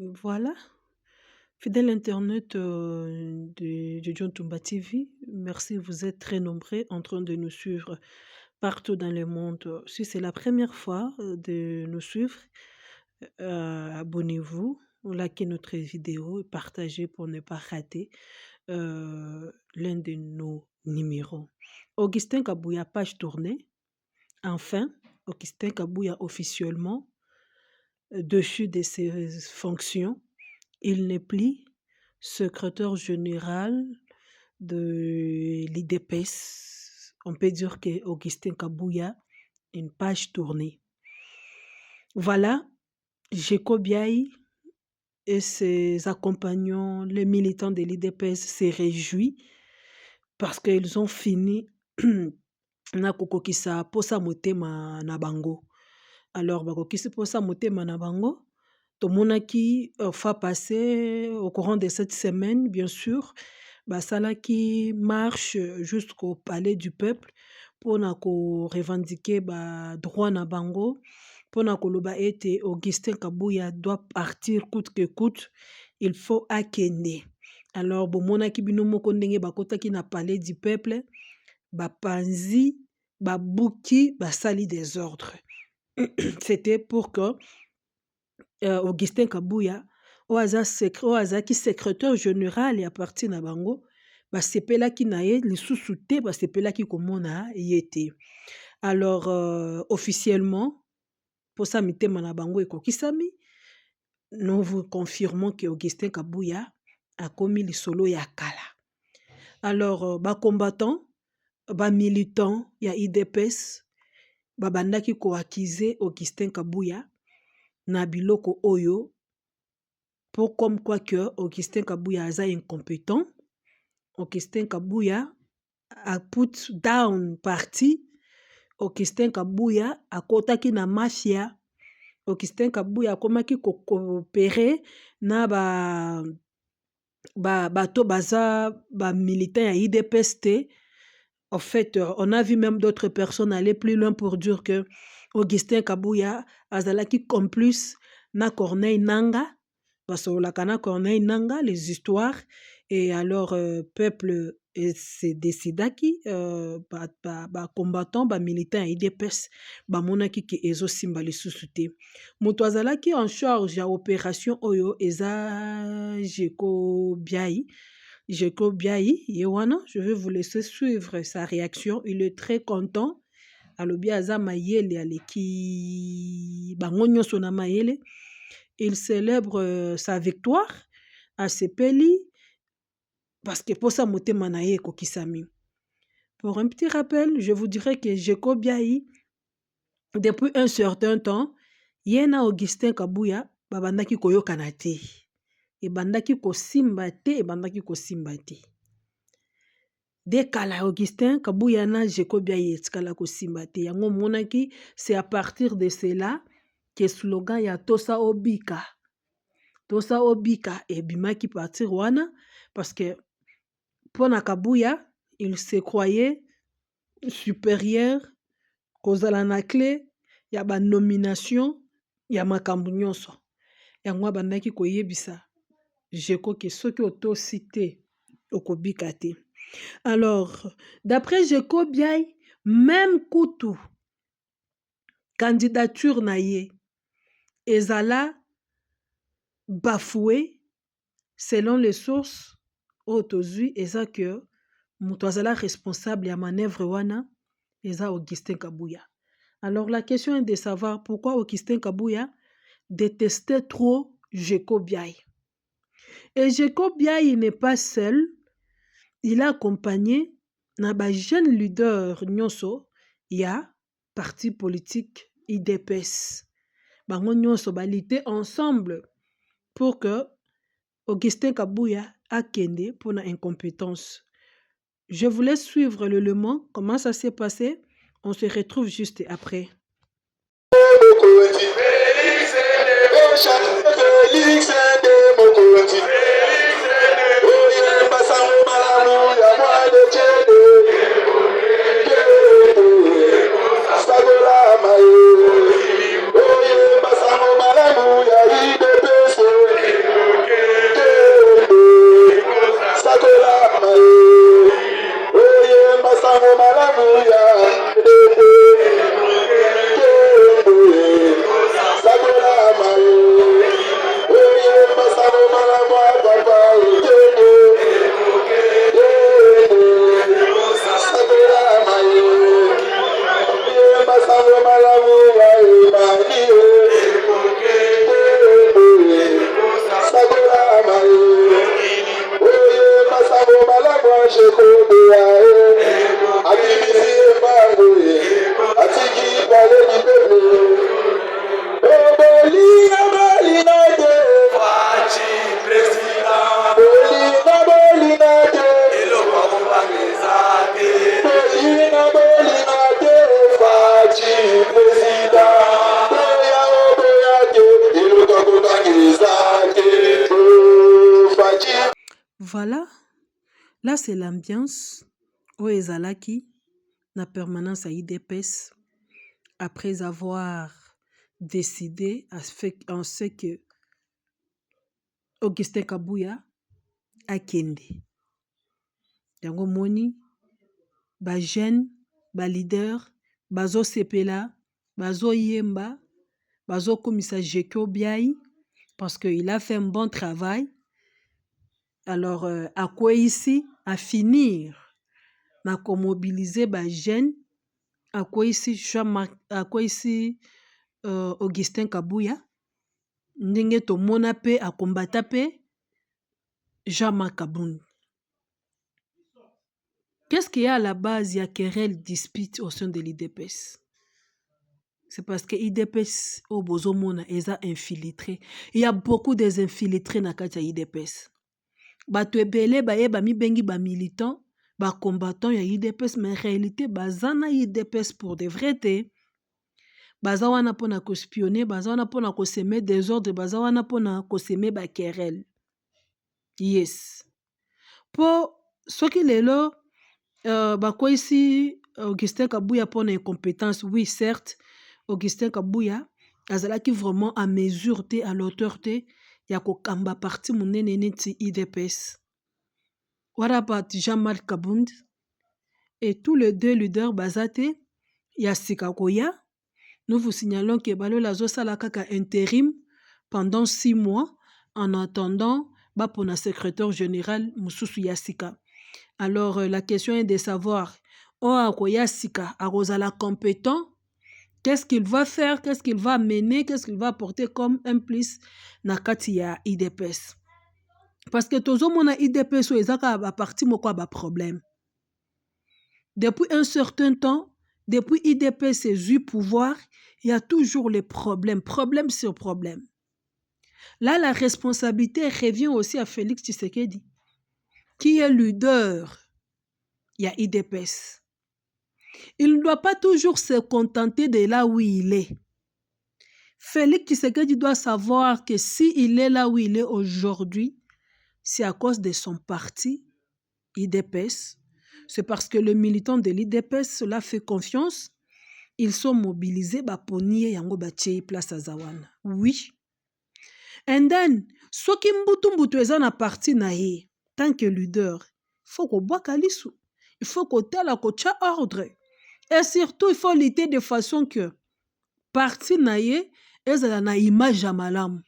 Voilà, fidèle internaute de John Tumba TV, merci, vous êtes très nombreux en train de nous suivre partout dans le monde. Si c'est la première fois de nous suivre, abonnez-vous, likez notre vidéo et partagez pour ne pas rater l'un de nos numéros. Augustin Kabouya, page tournée. Enfin, Augustin Kabouya officiellement dessus de ses fonctions. Il n'est plus secrétaire général de l'IDPS. On peut dire que Augustin Kabouya, une page tournée. Voilà, Jacob Biaï et ses accompagnants, les militants de l'IDPS, se réjouissent parce qu'ils ont fini na kokokisa posa motema na bango. Alors, bakokisi posa motema na bango. Tomonaki fois passé, au courant de cette semaine, bien sûr, basala qui marche jusqu'au palais du peuple pour revendiquer droit na bango, pour koloba ete Augustin Kabouya doit partir coûte que coûte, il faut akende. Alors, bomonaki bino moko ndenge bakotaki na palais du peuple, bapanzi, babuki, basali des ordres. C'était pour que Augustin Kabouya qui secrétaire général et à partir na bango basepelaki na ye lisusu te basepelaki komona ye te. Alors officiellement posa mitema na bango ekokisami, nous vous confirmons que Augustin Kabouya a commis lisolo ya kala. Alors combattants, militants ya IDPS babandaki accuser Augustin Kabouya na biloko oyo pour comme quoi que Augustin Kabouya est incompétent. Augustin Kabouya a put down parti. Augustin Kabouya a kotaki na mafia. Augustin Kabouya a komaki coopérer na bato baza militants ya IDPST. En fait, on a vu même d'autres personnes aller plus loin pour dire que Augustin Kabouya azalaki complice na Corneille Nanga, parce que la kana Corneille Nanga, les histoires, et alors peuple se décidaki, combattant, militants IDPS, monaki ki ezo simba lisusu te. Moto azalaki en charge ya opération oyo eza Jacob Biaï. Jacob Biaï, Yewana, je vais vous laisser suivre sa réaction. Il est très content. Alobi aza mayele aleki bangonyo sona mayele. Il célèbre sa victoire à Sepeli parce que pour sa motema na ye kokisami. Pour un petit rappel, je vous dirais que Jacob Biaï, depuis un certain temps, yena Augustin Kabouya babandaki koyokana te. Ebandaki kosimba te, ebandaki kosimba te. Dekala Augustin Kabouya na Jacob Biaï etikala kosimba te. Yango monaki, c'est à partir de cela que slogan ya Tosa Obika. Tosa Obika ebimaki partir wana parce que pona Kabouya, il se croyait supérieur kozala na clé ya ba nomination ya makambu nyonso. Yango abandaki koyebisa Jeko ke soki otosi te okobika te. Alors, d'après Jacob Biaï, même kutu candidature na ye ezala bafoué selon les sources otozui eza que mutu azala responsable ya manœuvre wana eza Augustin Kabouya. Alors la question est de savoir pourquoi Augustin Kabouya détestait trop Jacob Biaï. Et Jacob Biaï n'est pas seul. Il a accompagné na jeune leader nyonso ya parti politique IDPS. Bango nyonso balité ensemble pour que Augustin Kabouya akende pour na incompétence. Je vous laisse suivre l'élément, comment ça s'est passé. On se retrouve juste après. Voilà, là c'est l'ambiance où ezalaki na permanence à IDPS après avoir décidé en ce que Augustin Kabuya akende. Yango moni ba jeune, ba leader, bazo sepela, bazo yemba, bazo komisa Jekyo Biaï parce qu'il a fait un bon travail. Alors, à quoi ici? À finir, na mobiliser ba jeune, à quoi ici Augustin Kabuya, ndenge to mona pe a kombata pe Jean-Marc Kabound. Qu'est-ce qu'il y a à la base? Il y a querelle, dispute au sein de l'IDPS. C'est parce que l'IDPS, au Bozomona, ils ont infiltré. Il y a beaucoup des infiltrés dans le IDPS. Bato ebele ba yeba mi bengi ba militant, ba combattant ya IDPS, mais en réalité, bazana IDPS pour de vrai te. Baza wana pona ko spionner, baza wana pona ko semer désordre, baza wana pona ko semer ba querelle. Yes. Po soki lelo quoi ici Augustin Kabuya pour une incompétence, oui certes, Augustin Kabuya azalaki vraiment à mesure te, à l'auteur te, ya kokamba parti munene neti IDPS. What about Jean-Marc Kabound? Et tous les deux leaders bazate, ya Sikakoya. Nous vous signalons que Balola Zosala kaka intérim pendant 6 mois en attendant pour la secrétaire général Moussousou Yassika. Alors, la question est de savoir, Yassika, Arosala compétent, qu'est-ce qu'il va faire, qu'est-ce qu'il va mener, qu'est-ce qu'il va apporter comme un plus na kati ya IDPS. Parce que tout le monde a IDPS, ils ont parti de problème. Depuis un certain temps, depuis IDPS a eu pouvoir, il y a toujours les problèmes, problème sur problème. Là, la responsabilité revient aussi à Félix Tshisekedi, qui est leader. Il y a IDPS. Il ne doit pas toujours se contenter de là où il est. Félix Tshisekedi doit savoir que s'il est là où il est aujourd'hui, c'est à cause de son parti, IDPS. C'est parce que les militants de l'IDPS, cela fait confiance. Ils sont mobilisés, ponier yango bache place à Zawana. Oui. And then, ce qui mbutu ezana parti na ye, tant que leader, il faut qu'on boit kalisu. Il faut qu'on telle à kocha ordre. Et surtout, il faut lutter de façon que parti na ye, ezala na image à malam.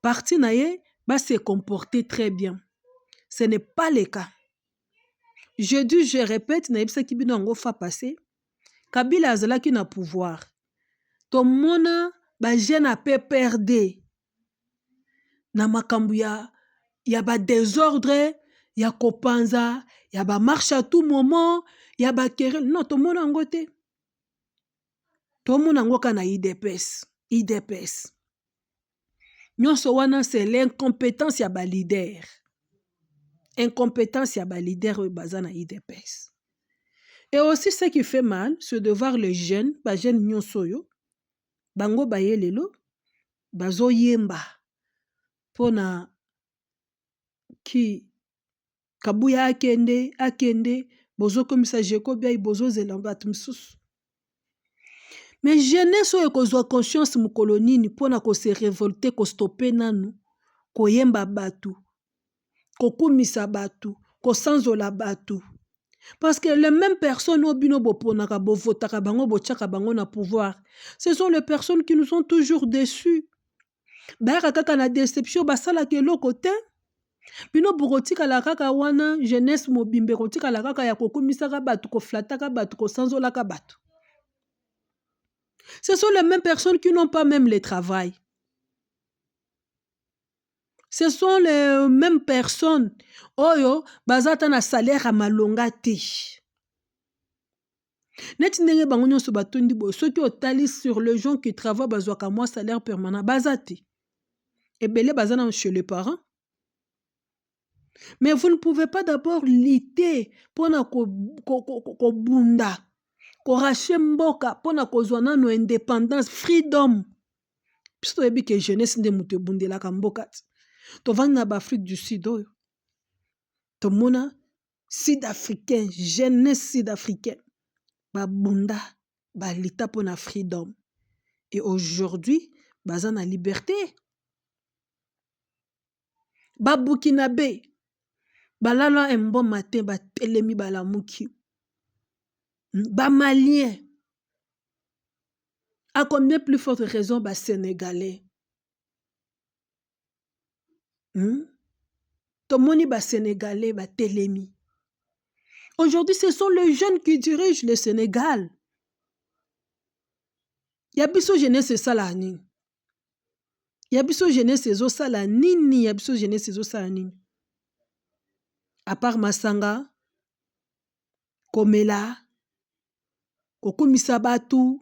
Parti na ye, se comporter très bien. Ce n'est pas le cas. Je répète, na yebisa kibino yango fa passer. Kabila azalaki na pouvoir. Tomona ba jeune a pe perdre. Na makambu ya ba désordre, ya kopanza, ya ba marche à tout moment, ya ba querelle. Non, tomona yango te. Tomona yango kana IDPS. IDPS. Nyonso wana c'est l'incompétence ya ba leader. Incompétence ya ba leader bazana IDPS. Et aussi ce qui fait mal, c'est de voir les jeunes, ba jeunes nyonso yo, bango bayelelo, bazo yemba pona ki Kabuya akende, bozo komisa Jekyo Biaï bozo zelamba tumsus. Mais jeunesse oyo kozwa conscience mukolo nini pona ko se révolter, ko stopper nanu, ko yemba batu, ko kumisa batu, ko sanzola batu. Parce que les mêmes personnes au bino boponaka bovotaka bango bochaka bango na pouvoir, ce sont les personnes qui nous ont toujours déçus. Bayaka kaka na déception basala ke lokote. Bino burotika la kaka wana jeunesse mobimbe rotika la kaka ya kokumisaka batu, ko flataka batu, ko sanzolaka batu. Ce sont les mêmes personnes qui n'ont pas même le travail. Ce sont les mêmes personnes oyo bazata na salaire à malonga te. Neti ndenge bango nyonso batondi bo soki otali sur les gens qui travaillent bazwaka moi salaire permanent bazati. Ebele bazana chez les parents. Mais vous ne pouvez pas d'abord lutter pour na ko bunda, ko rache mboka pour na ko zwana no indépendance, freedom. Puisque ebi que jeunesse nde mutu bundela ka mboka. To vanda ba Afrique du Sud oyo. tomona sud-africain, jeunesse sud-africaine, babunda, balita pour la freedom. Et aujourd'hui, baza na liberté. Babukinabe, balala un bon matin, batelemi balamuki. Malien. À combien plus forte raison, Sénégalais. Tomoni Sénégalais, telemi. Aujourd'hui, ce sont les jeunes qui dirigent le Sénégal. Yabiso jeunesse c'est ça la nini. Yabiso jeunesse c'est ça la nini. Yabiso jeunesse c'est ça la nini. À part Masanga, Komela, Kokumisa Batu,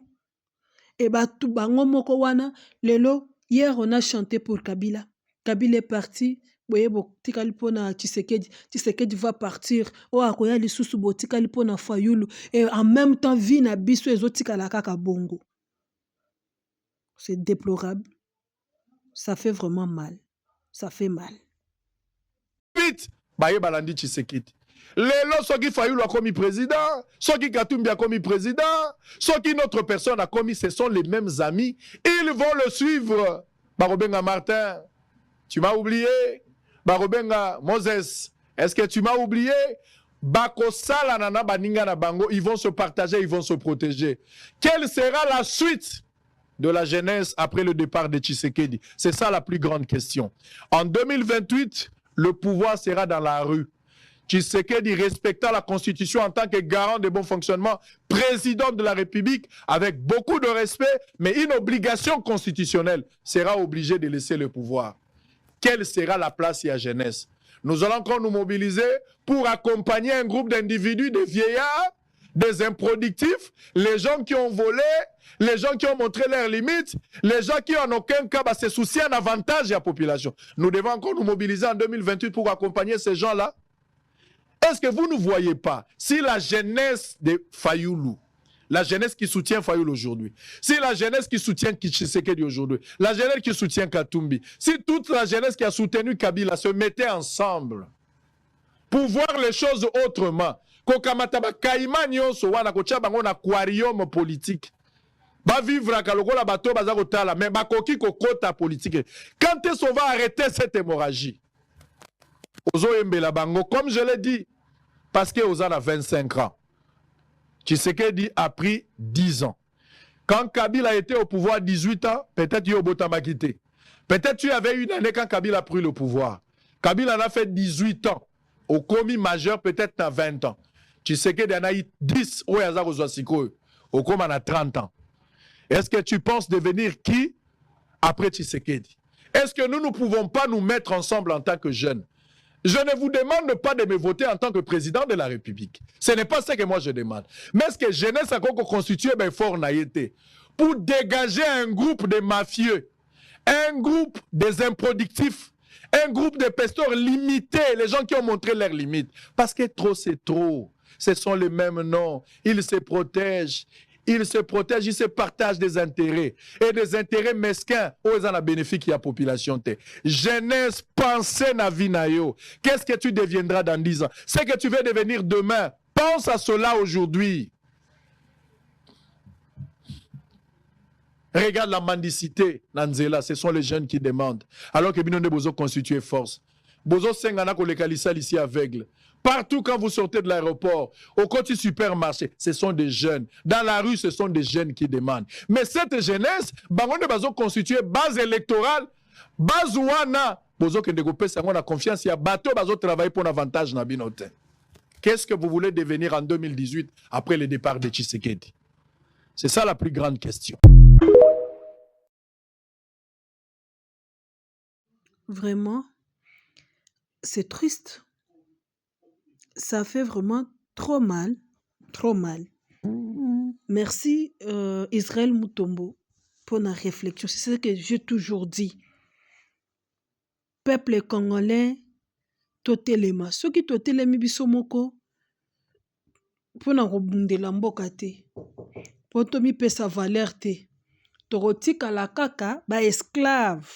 et Batu Bango Moko wana, lelo, hier on a chanté pour Kabila. Kabila est parti. Boyebo tikali pona Tshisekedi. Tshisekedi va partir. O akoya lisusu bo tikali pona Fayulu. Et en même temps, vi na biso ezotika la kaka bongo. C'est déplorable. Ça fait vraiment mal. Ça fait mal. Vite, baye balandi Tshisekedi. Lelo soki Fayulu a commis président, soki Katumbi a commis président, soki notre personne a commis, ce sont les mêmes amis. Ils vont le suivre. Barobenga Martin, tu m'as oublié. Barobenga Moses, est-ce que tu m'as oublié? Bako Sala Nana Baninga na Bango, ils vont se partager, ils vont se protéger. Quelle sera la suite de la jeunesse après le départ de Tshisekedi? C'est ça la plus grande question. En 2028, le pouvoir sera dans la rue. Tshisekedi respectant la Constitution en tant que garant de bon fonctionnement, président de la République, avec beaucoup de respect, mais une obligation constitutionnelle, sera obligé de laisser le pouvoir. Quelle sera la place de la jeunesse? Nous allons encore nous mobiliser pour accompagner un groupe d'individus, des vieillards, des improductifs, les gens qui ont volé, les gens qui ont montré leurs limites, les gens qui en aucun cas se soucient davantage de la population. Nous devons encore nous mobiliser en 2028 pour accompagner ces gens-là. Est-ce que vous ne voyez pas, si la jeunesse de Fayulu, la jeunesse qui soutient Fayulu aujourd'hui, si la jeunesse qui soutient Tshisekedi aujourd'hui, la jeunesse qui soutient Katumbi, si toute la jeunesse qui a soutenu Kabila se mettait ensemble pour voir les choses autrement, kokamataba kaima nyonso wana kotia bango na aquarium politique, ba vivre à Kalokola bateau bazakotala, mais bakoki kokota politique. Quand est-ce qu'on va arrêter cette hémorragie? Ozo Mbela bango, comme je l'ai dit, parce que Ozan a 25 ans. Tshisekedi a pris 10 ans. Quand Kabila était au pouvoir 18 ans, peut-être Yobota m'a quitté. Peut-être tu avais une année quand Kabila a pris le pouvoir. Kabila en a fait 18 ans. Au commis majeur, peut-être à 20 ans. Tshisekedi en a eu 10 au Au commis en a 30 ans. Est-ce que tu penses devenir qui après Tshisekedi? Est-ce que nous ne pouvons pas nous mettre ensemble en tant que jeunes? Je ne vous demande pas de me voter en tant que président de la République. Ce n'est pas ce que moi je demande. Mais est-ce que jeunesse a constitué fort naïté pour dégager un groupe de mafieux, un groupe des improductifs, un groupe de pasteurs limités, les gens qui ont montré leurs limites. Parce que trop c'est trop. Ce sont les mêmes noms. Ils se protègent. Ils se protègent, ils se partagent des intérêts. Et des intérêts mesquins, aux en a bénéfice à la population. Jeunesse, pensez na vie na yo. Qu'est-ce que tu deviendras dans 10 ans? Ce que tu veux devenir demain. Pense à cela aujourd'hui. Regarde la mendicité, Nanzela, ce sont les jeunes qui demandent. Alors que Binonde Bozo constitue force. Bozo Sengana Kolekalissa ici aveugle. Partout quand vous sortez de l'aéroport, au côté supermarché, ce sont des jeunes. Dans la rue, ce sont des jeunes qui demandent. Mais cette jeunesse, Bangonde Bazo constitue base électorale, base ouana. Bozo Kendegopé, ça a confiance, il y a bateau Bazo travailler pour l'avantage na binote. Qu'est-ce que vous voulez devenir en 2018 après le départ de Tshisekedi? C'est ça la plus grande question. Vraiment, c'est triste. Ça fait vraiment trop mal, trop mal. Merci Israël Mutombo pour la réflexion. C'est ce que j'ai toujours dit. Peuple congolais, totelema. Ceux qui totelemi bisomoko, pour na robundela mboka te. Pour tomi pesa valeur te. Torotika la kaka ba esclave.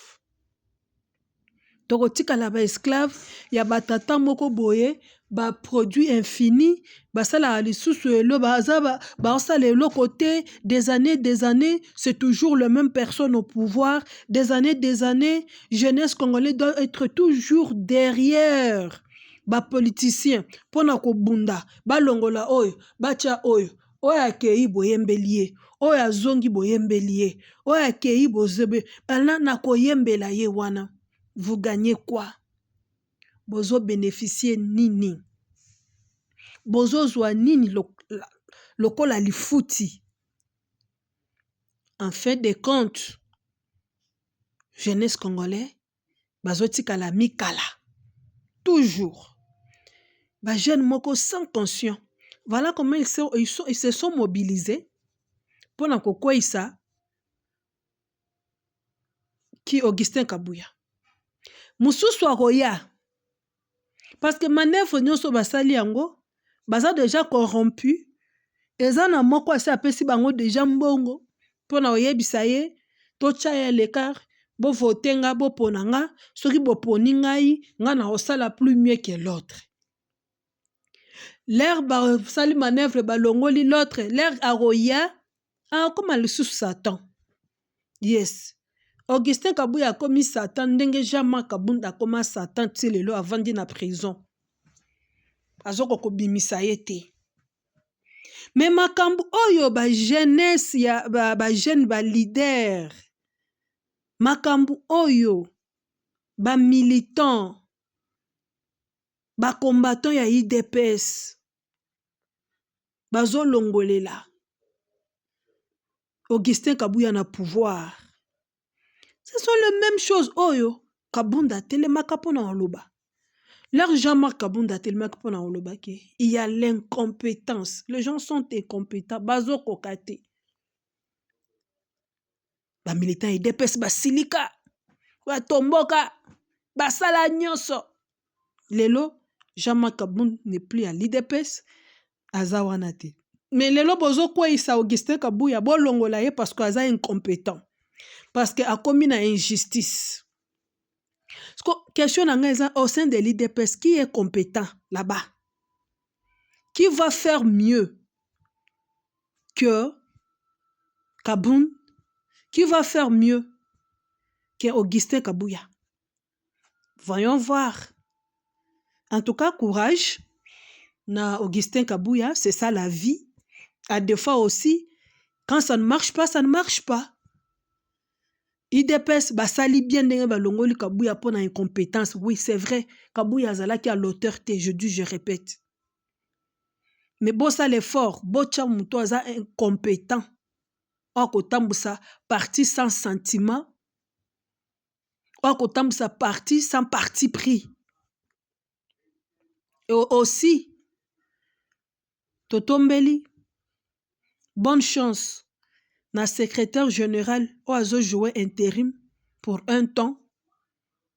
tokotikala ba esclave ya batata moko boye ba produit infini basala lisusu elo basala eloko te des années c'est toujours la même personne au pouvoir des années jeunesse congolaise doit être toujours derrière ba politicien pona ko bunda balongola oyo bacha oyo akei boyembeli ye oyo azongi boyembeli ye oyo akei bozebe bana na koyembela ye wana. Vous gagnez quoi? Bozo bénéficier nini? Bozo zwa nini lokola lifuti? En fait de compte, jeunesse congolais, bazo tikala mikala. Toujours. Ba jeune moko sans conscient. Voilà comment ils se sont mobilisés pour na kokwisa ki Augustin Kabuya. Mususu akoya. Parce que manœuvre nyonso basali yango, baza déjà corrompu. Eza na moko asa apesi bango déjà mbongo. Pona oyebisa ye, tocha ya l'écart, bo votenga, bo ponanga, soki bo poni ngai, nga na osala plus mieux que l'autre. L'air basali manœuvre balongoli l'autre, l'air aroya, comme le sous Satan. Yes. Augustin Kabuya a commis Satan, ndenge Jean-Marc Kabunda comme Satan tilelo avant d'être na prison. Azoko kobimisa yete. Mais makambu oyo ba jeunesse ya ba jeune ba leader. Makambu oyo ba militant ba combattant ya IDPS. Bazo longolela. Augustin Kabuya na pouvoir. Ce sont les mêmes choses. Oyo, Kabunda telemaka pona oloba. L'argent marque Kabunda telemaka pona oloba ke. Il y a l'incompétence. Les gens sont incompétents. Bazo kokate. Ba militant IDPS basilika. Ba tomboka. Basala nyonso. Lelo, Jean-Marc Kabunda n'est plus à l'IDPS. Azawanate. Mais lelo bozo kwa isa Augustin Kabuya bo longola ye parce que aza incompétent. Parce qu'il a commis une injustice. Question au sein de l'IDPS, qui est compétent là-bas? Qui va faire mieux que Kaboun? Qui va faire mieux que Augustin Kabuya? Voyons voir. En tout cas, courage. Na Augustin Kabuya, c'est ça la vie. À des fois aussi, quand ça ne marche pas, ça ne marche pas. IDPS basali bien ndenge balongoli Kabuya pour na incompétence. Oui, c'est vrai. Kabuya azala qui a l'auteur je dis, je répète. Mais bon ça l'effort, bocha muto aza incompétent. Oko tambusa parti sans sentiment. Oko tambusa parti sans parti pris. Et aussi Totombeli, bonne chance. Na secrétaire général oazo joué intérim pour un temps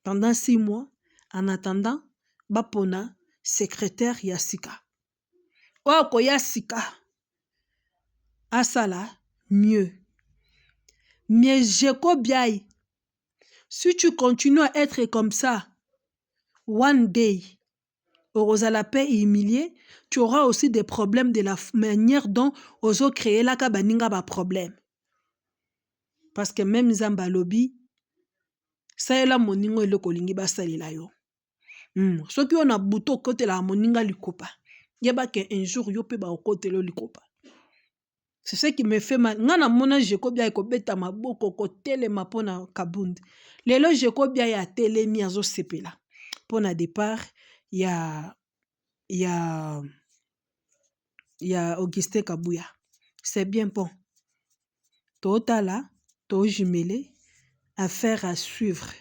pendant 6 mois en attendant bapona secrétaire Yassika. Oko Yassika asala mieux. Mais Jeko Biaï, si tu continues à être comme ça, one day, Orozala paix et humilié, tu auras aussi des problèmes de la manière dont Ozo créé la kabaninga ba problème. Parce que même Zamba Lobby, ça est la moningo et le kolingi basali la yo. Ce qui on a bouto côté la moninga likopa. Yaba que un jour yo pe ba côté lo likopa. C'est ce qui me fait mal. Ngana mona Jekobia ko beta maboko ko tele mapona Kabund. Lelo Jekobia ya tele mi azo sepela. Pona départ ya Augustin Kabuya. C'est bien bon. Totala to jumelé, affaire à suivre.